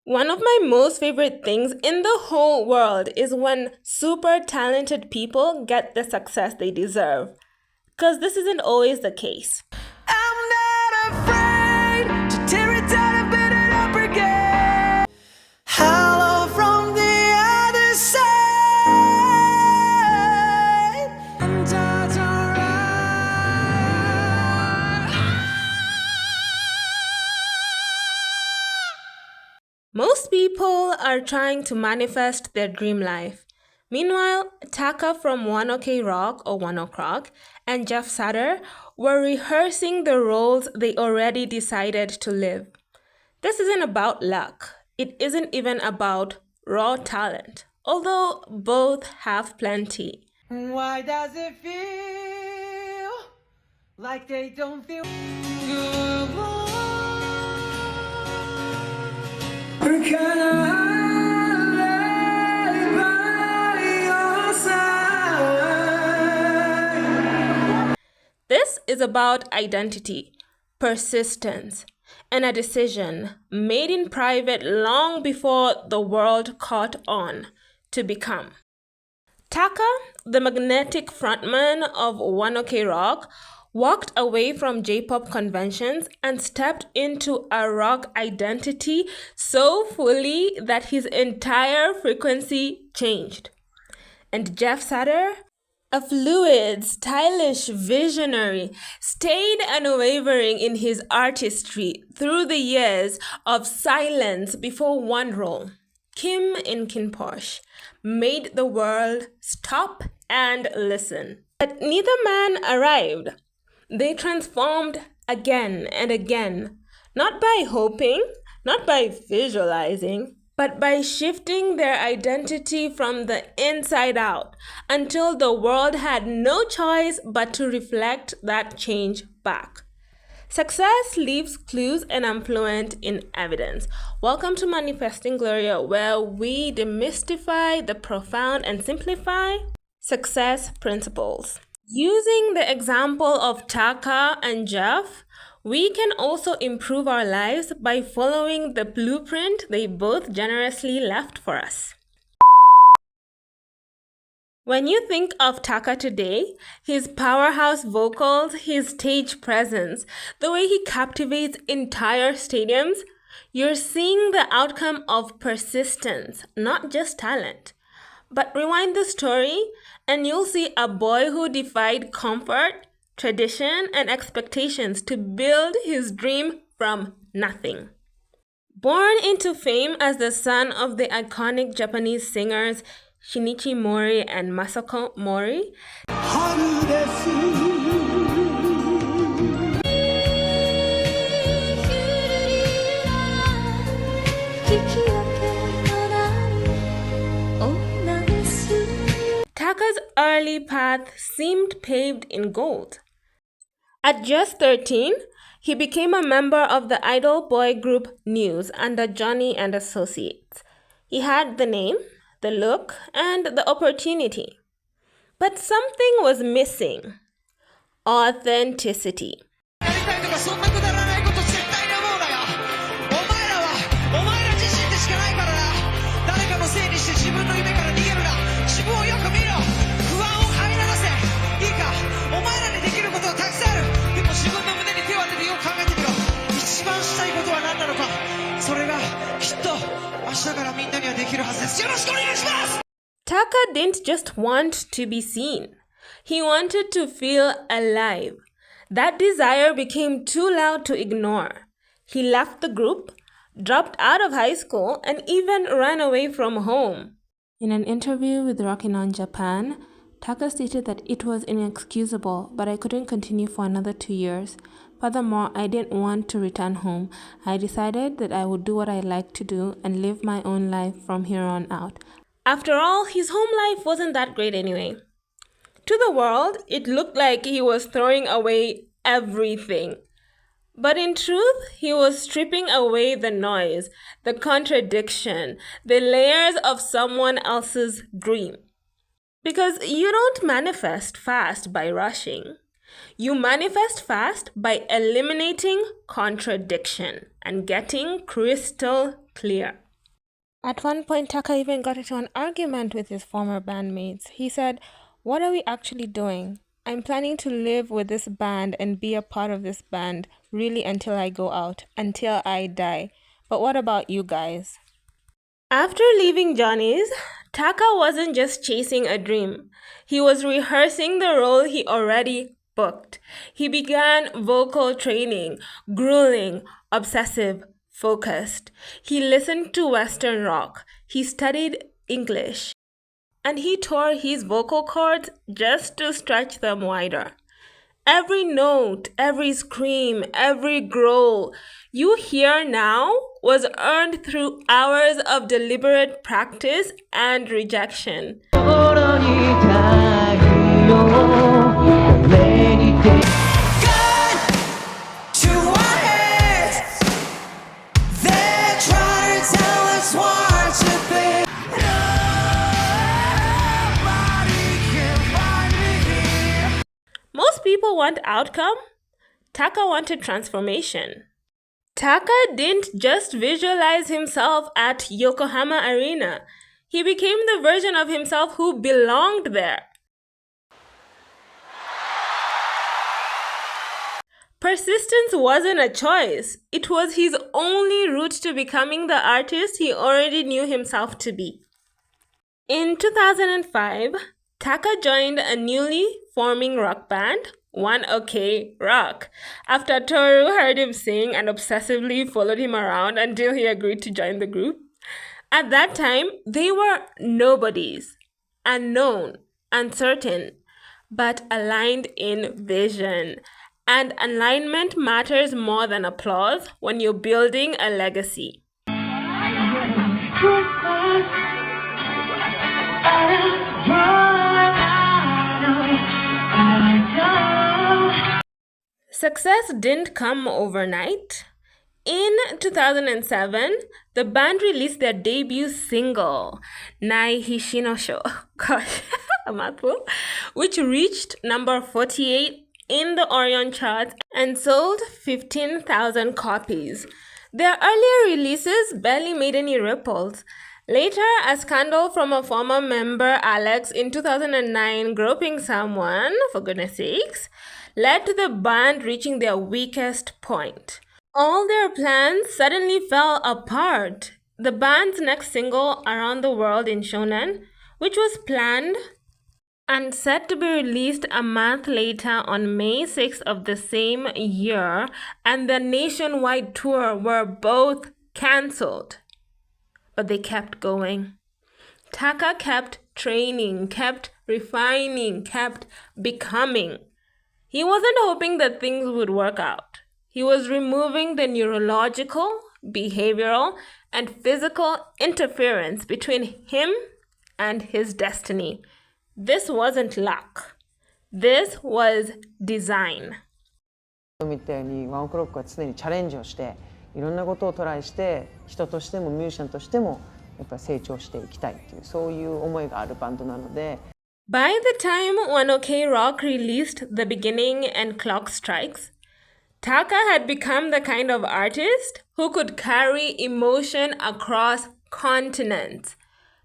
One of my most favorite things in the whole world is when super talented people get the success they deserve. Because this isn't always the case. I'm not afraid to tear it down and build it up again. Hello from the other side. And that's alright. Most people are trying to manifest their dream life. Meanwhile, Taka from One OK Rock or One Ok Rock and Jeff Satur were rehearsing the roles they already decided to live. This isn't about luck. It isn't even about raw talent, although both have plenty. Why does it feel like they don't feel good? We're kinda high by your side. This is about identity, persistence, and a decision made in private long before the world caught on to become. Taka, the magnetic frontman of One OK Rock, walked away from J-pop conventions and stepped into a rock identity so fully that his entire frequency changed. And Jeff Satur, a fluid, stylish visionary, stayed unwavering in his artistry through the years of silence before one role, Kim in Kin Porsche, made the world stop and listen. But neither man arrived. They transformed again and again, not by hoping, not by visualizing, but by shifting their identity from the inside out until the world had no choice but to reflect that change back. Success leaves clues and I'm fluent in evidence. Welcome to Manifesting Gloria, where we demystify the profound and simplify success principles. Using the example of Taka and Jeff, we can also improve our lives by following the blueprint they both generously left for us. When you think of Taka today, his powerhouse vocals, his stage presence, the way he captivates entire stadiums, you're seeing the outcome of persistence, not just talent. But rewind the story and you'll see a boy who defied comfort, tradition, and expectations to build his dream from nothing. Born into fame as the son of the iconic Japanese singers Shinichi Mori and Masako Mori, Taka's early path seemed paved in gold. At just 13, he became a member of the idol boy group News under Johnny and Associates. He had the name, the look, and the opportunity. But something was missing: authenticity. Taka didn't just want to be seen. He wanted to feel alive. That desire became too loud to ignore. He left the group, dropped out of high school, and even ran away from home. In an interview with Rockin' On Japan, Taka stated that it was inexcusable, but I couldn't continue for another 2 years. Furthermore, I didn't want to return home. I decided that I would do what I liked to do and live my own life from here on out. After all, his home life wasn't that great anyway. To the world, it looked like he was throwing away everything. But in truth, he was stripping away the noise, the contradiction, the layers of someone else's dream. Because you don't manifest fast by rushing. You manifest fast by eliminating contradiction and getting crystal clear. At one point, Taka even got into an argument with his former bandmates. He said, "What are we actually doing? I'm planning to live with this band and be a part of this band really until I go out, until I die. But what about you guys?" After leaving Johnny's, Taka wasn't just chasing a dream. He was rehearsing the role he already booked. He began vocal training, grueling, obsessive, focused. He listened to Western rock. He studied English. And he tore his vocal cords just to stretch them wider. Every note, every scream, every growl you hear now was earned through hours of deliberate practice and rejection. Most people want outcome. Taka wanted transformation. Taka didn't just visualize himself at Yokohama Arena. He became the version of himself who belonged there. Persistence wasn't a choice. It was his only route to becoming the artist he already knew himself to be. In 2005, Taka joined a newly forming rock band, One OK Rock, after Toru heard him sing and obsessively followed him around until he agreed to join the group. At that time, they were nobodies, unknown, uncertain, but aligned in vision. And alignment matters more than applause when you're building a legacy. Success didn't come overnight. In 2007, the band released their debut single, Nai Hishinosho, gosh, a mouthful, which reached number 48 in the Orion charts and sold 15,000 copies. Their earlier releases barely made any ripples. Later, a scandal from a former member, Alex, in 2009, groping someone, for goodness sakes, led to the band reaching their weakest point. All their plans suddenly fell apart. The band's next single, Around the World in Shonen, which was planned and set to be released a month later on May 6th of the same year, and the nationwide tour were both cancelled. But they kept going. Taka kept training, kept refining, kept becoming. He wasn't hoping that things would work out. He was removing the neurological, behavioral, and physical interference between him and his destiny. This wasn't luck. This was design. みたいにワンオクロックは常にチャレンジをしていろんなことをトライして人としてもミュージシャンとしてもやっぱり成長していきたいっていうそういう思いがあるバンドなので By the time One OK Rock released The Beginning and Clock Strikes, Taka had become the kind of artist who could carry emotion across continents.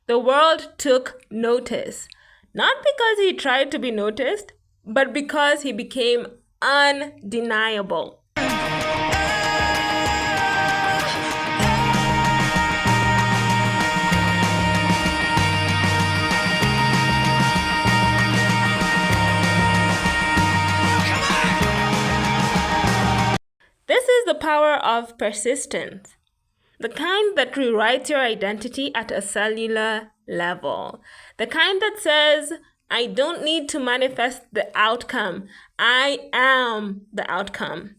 The world took notice. Not because he tried to be noticed, but because he became undeniable. This is the power of persistence. The kind that rewrites your identity at a cellular level. The kind that says, I don't need to manifest the outcome. I am the outcome.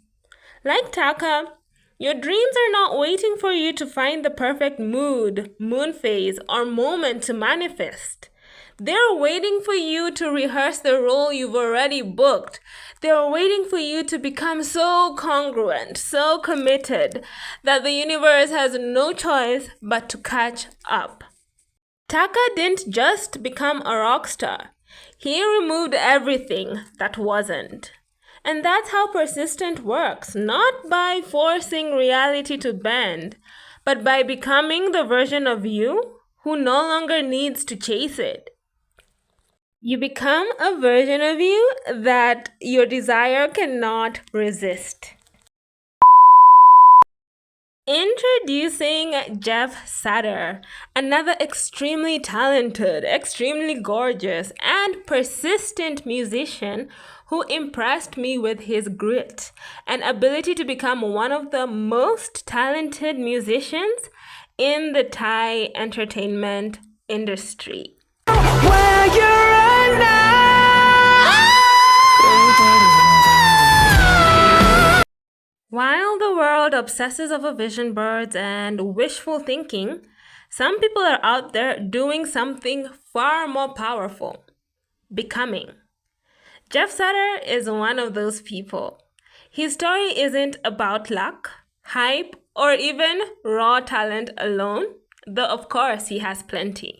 Like Taka, your dreams are not waiting for you to find the perfect mood, moon phase, or moment to manifest. They're waiting for you to rehearse the role you've already booked. They're waiting for you to become so congruent, so committed, that the universe has no choice but to catch up. Taka didn't just become a rock star. He removed everything that wasn't. And that's how persistent works, not by forcing reality to bend, but by becoming the version of you who no longer needs to chase it. You become a version of you that your desire cannot resist. Introducing Jeff Satur, another extremely talented, extremely gorgeous, and persistent musician who impressed me with his grit and ability to become one of the most talented musicians in the Thai entertainment industry. Where you're at now. While the world obsesses over vision boards and wishful thinking, some people are out there doing something far more powerful, becoming. Jeff Satur is one of those people. His story isn't about luck, hype, or even raw talent alone, though of course he has plenty.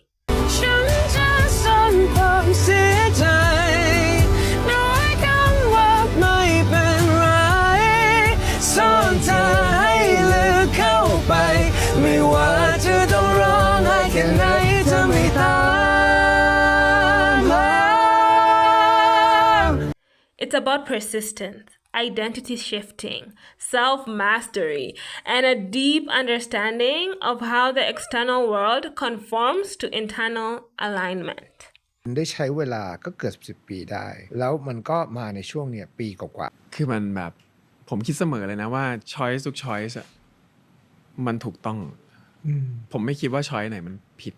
ฉันจะซ่อนความเสียใจน้อยคำว่าไม่เป็นไรซ่อนเธอให้ลึกเข้าไปไม่ว่าจะต้องร้องไห้แค่ไหนจะไม่ตาม It's about persistence, identity shifting, self-mastery, and a deep understanding of how the external world conforms to internal alignment. ได้ใช้เวลาก็เกือบ10 ปีได้ แล้วมันก็มาในช่วงเนี่ยปีกว่า คือมันแบบผมคิดเสมอเลยนะว่า choice ทุก choice อะมันถูกต้องผมไม่คิดว่า choice ไหนมันผิด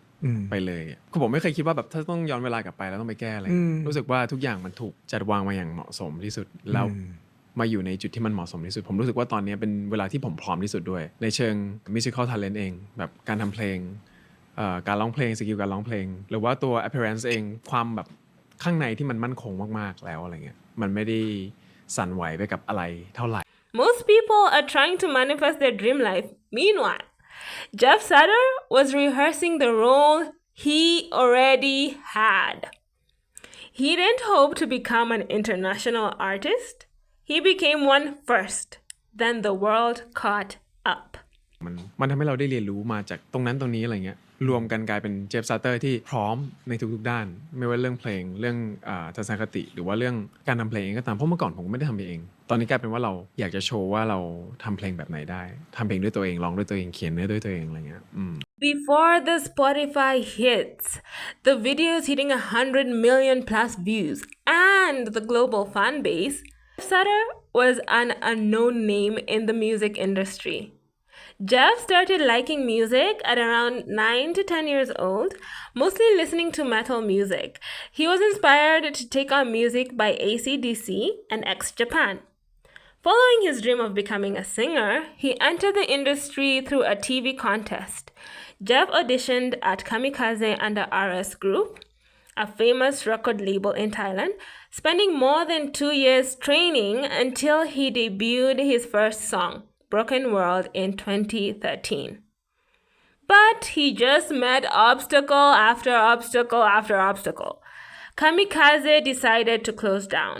ไปเลยคือผมไม่เคยคิดว่าแบบถ้าต้องย้อนเวลากลับไปแล้วต้องไปแก้อะไรรู้สึกว่าทุกอย่างมันถูกจัดวางมาอย่างเหมาะสมที่สุดแล้วมาอยู่ในจุดที่มันเหมาะสมที่สุดผมรู้สึกว่าตอนนี้เป็นเวลาที่ผมพร้อมที่สุดด้วยในเชิง musical talent เองแบบการทำเพลงการร้องเพลงสกิลการร้องเพลงหรือว่าตัว appearance เองความแบบข้างในที่มันมั่นคงมากๆแล้วอะไรเงี้ยมันไม่ได้สั่นไหวไปกับอะไรเท่าไหร่ Most people are trying to manifest their dream life. Meanwhile, Jeff Satur was rehearsing the role he already had. He didn't hope to become an international artist. He became one first. Then the world caught up. มันทำให้เราได้เรียนรู้มาจากตรงนั้นตรงนี้อะไรเงี้ยรวมกันกลายเป็นเจฟซาเตอร์ที่พร้อมในทุกๆด้านไม่ว่าเรื่องเพลงเรื่องทัศนคติหรือว่าเรื่องการทำเพลงก็ตามเพราะเมื่อก่อนผมก็ไม่ได้ทำเองตอนนี้กลายเป็นว่าเราอยากจะโชว์ว่าเราทำเพลงแบบไหนได้ทำเพลงด้วยตัวเองร้องด้วยตัวเองเขียนเนื้อด้วยตัวเองอะไรเงี้ยBefore the Spotify hits, the videos hitting 100 million plus views and the global fan base, Satur was an unknown name in the music industry. Jeff started liking music at around 9 to 10 years old, mostly listening to metal music. He was inspired to take on music by AC/DC and X-Japan. Following his dream of becoming a singer, he entered the industry through a TV contest. Jeff auditioned at Kamikaze under RS Group, a famous record label in Thailand, spending more than 2 years training until he debuted his first song, Broken World, in 2013. But he just met obstacle after obstacle after obstacle. Kamikaze decided to close down,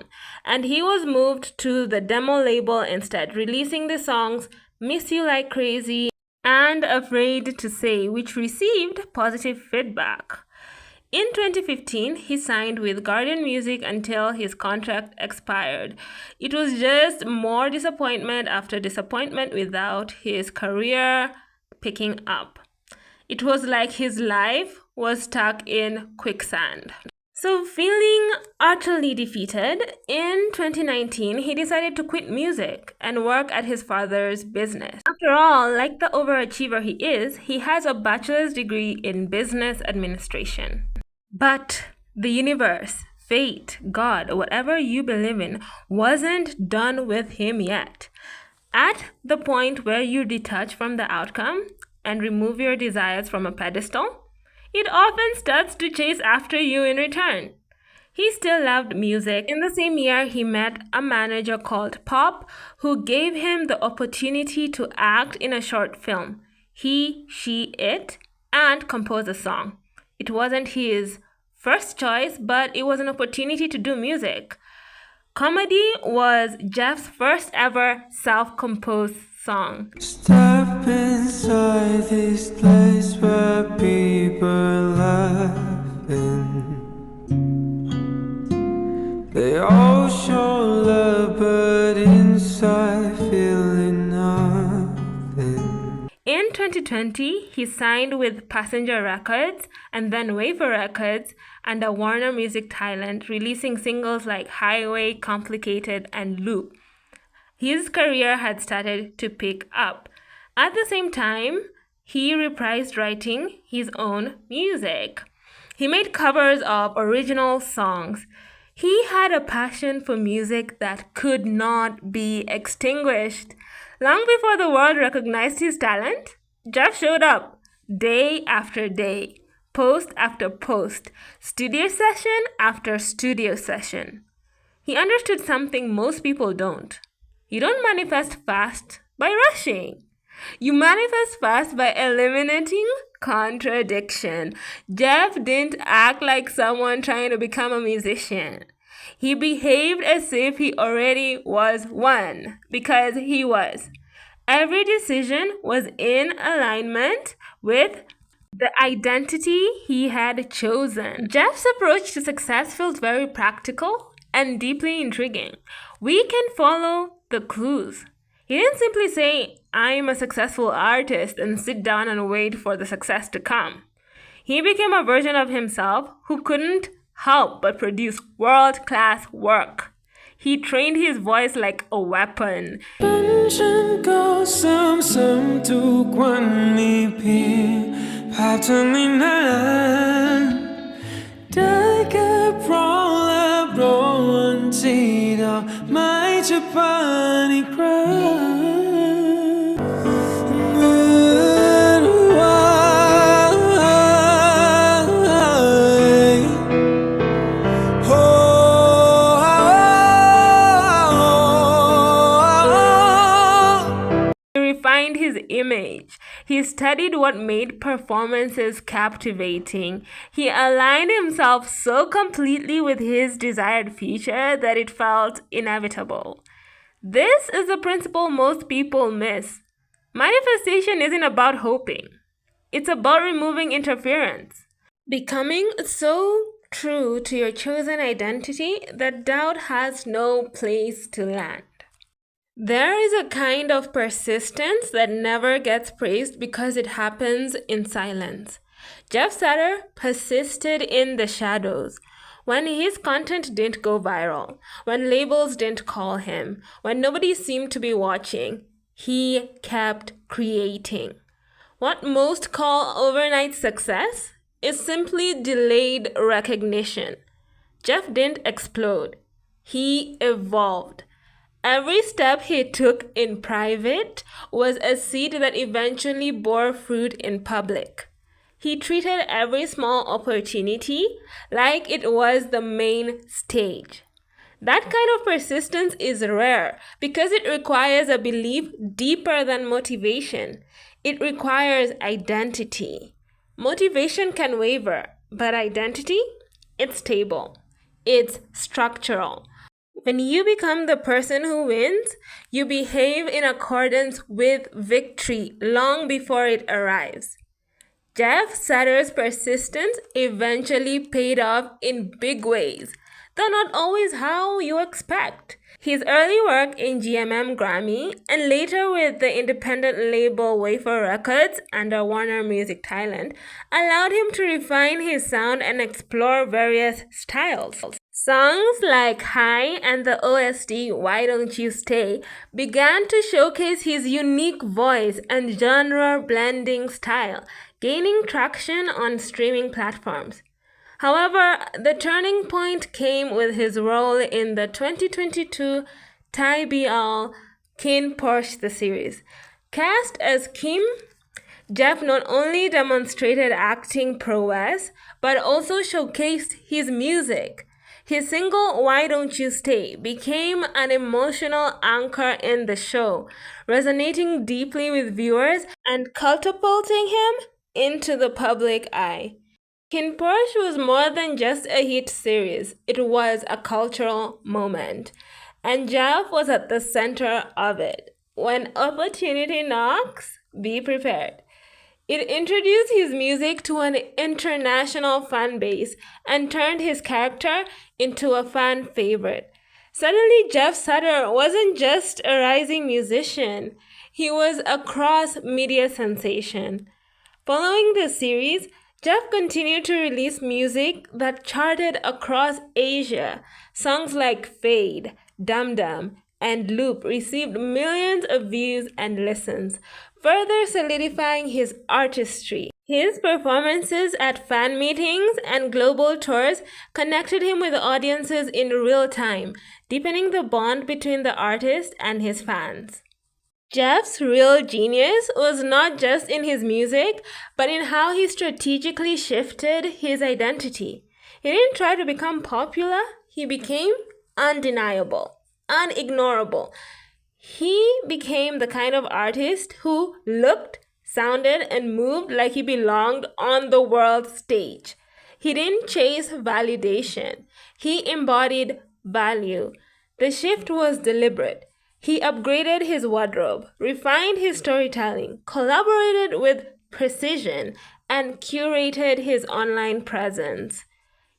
and he was moved to the demo label instead, releasing the songs Miss You Like Crazy and Afraid to Say, which received positive feedback. In 2015, he signed with Guardian Music until his contract expired. It was just more disappointment after disappointment without his career picking up. It was like his life was stuck in quicksand. So feeling utterly defeated, in 2019, he decided to quit music and work at his father's business. After all, like the overachiever he is, he has a bachelor's degree in business administration. But the universe, fate, God, whatever you believe in, wasn't done with him yet. At the point where you detach from the outcome and remove your desires from a pedestal, it often starts to chase after you in return. He still loved music. In the same year, he met a manager called Pop who gave him the opportunity to act in a short film, He, She, It, and compose a song. It wasn't his first choice, but it was an opportunity to do music. Comedy was Jeff's first ever self-composed song. Stop inside this place where people laughing. They all show love, but inside feeling nothing. In 2020, he signed with Passenger Records and then Wafer Records under Warner Music Thailand, releasing singles like Highway, Complicated, and Loop. His career had started to pick up. At the same time, he reprised writing his own music. He made covers of original songs. He had a passion for music that could not be extinguished. Long before the world recognized his talent, Jeff showed up day after day, post after post, studio session after studio session. He understood something most people don't. You don't manifest fast by rushing. You manifest fast by eliminating contradiction. Jeff didn't act like someone trying to become a musician. He behaved as if he already was one, because he was. Every decision was in alignment with the identity he had chosen. Jeff's approach to success feels very practical and deeply intriguing. We can follow the clues. He didn't simply say, I'm a successful artist and sit down and wait for the success to come. He became a version of himself who couldn't help but produce world-class work. He trained his voice like a weapon. ฉันก็ซ้ำๆทุกวันมีเพียงภาพเธอไม่นานได้แค่รอและรอวันที่ดอกไม้จะบานอีกครั้งเหมือนว่า He refined his image. He studied what made performances captivating. He aligned himself so completely with his desired future that it felt inevitable. This is the principle most people miss. Manifestation isn't about hoping. It's about removing interference. Becoming so true to your chosen identity that doubt has no place to land. There is a kind of persistence that never gets praised because it happens in silence. Jeff Satur persisted in the shadows. When his content didn't go viral, when labels didn't call him, when nobody seemed to be watching, he kept creating. What most call overnight success is simply delayed recognition. Jeff didn't explode. He evolved. Every step he took in private was a seed that eventually bore fruit in public. He treated every small opportunity like it was the main stage. That kind of persistence is rare because it requires a belief deeper than motivation. It requires identity. Motivation can waver, but identity, it's stable. It's structural. When you become the person who wins, you behave in accordance with victory long before it arrives. Jeff Satur's persistence eventually paid off in big ways, though not always how you expect. His early work in GMM Grammy and later with the independent label Wafer Records under Warner Music Thailand allowed him to refine his sound and explore various styles. Songs like High and the OST Why Don't You Stay began to showcase his unique voice and genre-blending style, gaining traction on streaming platforms. However, the turning point came with his role in the 2022 Thai BL Kin Porsche the series. Cast as Kim, Jeff not only demonstrated acting prowess, but also showcased his music. His single Why Don't You Stay became an emotional anchor in the show, resonating deeply with viewers and catapulting him into the public eye. Kin Porsche was more than just a hit series, it was a cultural moment, and Jeff was at the center of it. When opportunity knocks, be prepared. It introduced his music to an international fan base and turned his character into a fan favorite. Suddenly, Jeff Satur wasn't just a rising musician, he was a cross-media sensation. Following this series, Jeff continued to release music that charted across Asia. Songs like Fade, Dum Dum, and Loop received millions of views and listens, further solidifying his artistry. His performances at fan meetings and global tours connected him with audiences in real time, deepening the bond between the artist and his fans. Jeff's real genius was not just in his music, but in how he strategically shifted his identity. He didn't try to become popular, he became undeniable, unignorable. He became the kind of artist who looked, sounded, and moved like he belonged on the world stage. He didn't chase validation, he embodied value. The shift was deliberate. He upgraded his wardrobe, refined his storytelling, collaborated with precision, and curated his online presence.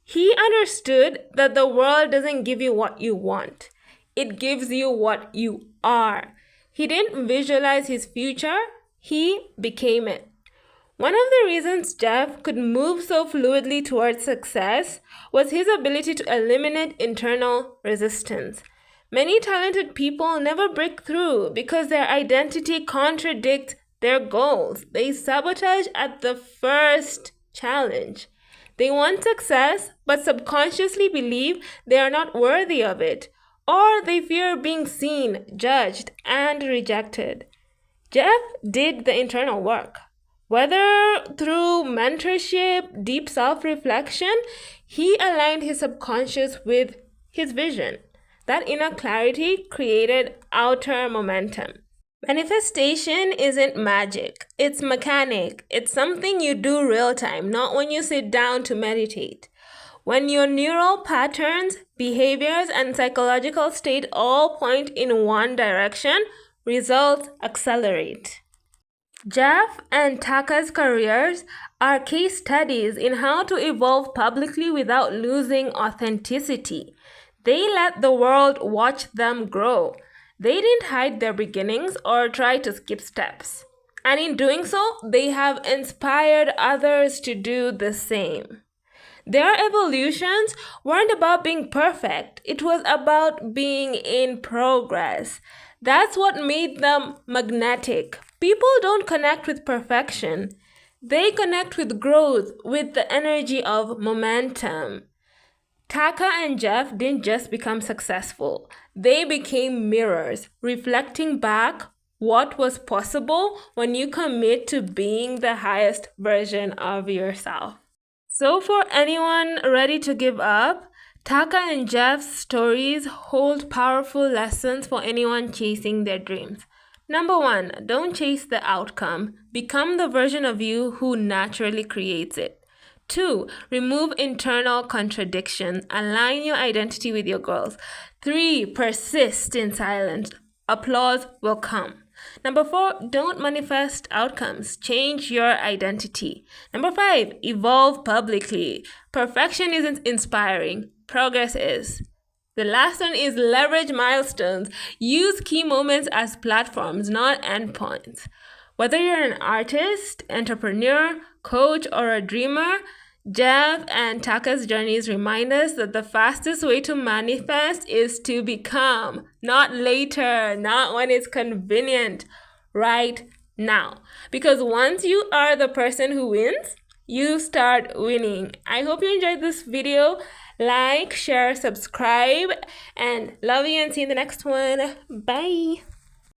He understood that the world doesn't give you what you want. It gives you what you are. He didn't visualize his future, he became it. One of the reasons Jeff could move so fluidly towards success was his ability to eliminate internal resistance. Many talented people never break through because their identity contradicts their goals. They sabotage at the first challenge. They want success, but subconsciously believe they are not worthy of it, or they fear being seen, judged, and rejected. Jeff did the internal work. Whether through mentorship, deep self-reflection, he aligned his subconscious with his vision. That inner clarity created outer momentum. Manifestation isn't magic. It's mechanic. It's something you do real time, not when you sit down to meditate. When your neural patterns, behaviors, and psychological state all point in one direction, results accelerate. Jeff and Taka's careers are case studies in how to evolve publicly without losing authenticity. They let the world watch them grow. They didn't hide their beginnings or try to skip steps. And in doing so, they have inspired others to do the same. Their evolutions weren't about being perfect. It was about being in progress. That's what made them magnetic. People don't connect with perfection. They connect with growth, with the energy of momentum. Taka and Jeff didn't just become successful. They became mirrors, reflecting back what was possible when you commit to being the highest version of yourself. So for anyone ready to give up, Taka and Jeff's stories hold powerful lessons for anyone chasing their dreams. Number 1, don't chase the outcome. Become the version of you who naturally creates it. 2, remove internal contradictions. Align your identity with your goals. 3, persist in silence. Applause will come. Number 4, don't manifest outcomes. Change your identity. Number 5, evolve publicly. Perfection isn't inspiring. Progress is. The last one is leverage milestones. Use key moments as platforms, not endpoints. Whether you're an artist, entrepreneur, coach, or a dreamer, Jeff and Taka's journeys remind us that the fastest way to manifest is to become, not later, not when it's convenient, right now. Because once you are the person who wins, you start winning. I hope you enjoyed this video. Like, share, subscribe, and love you and see you in the next one. Bye.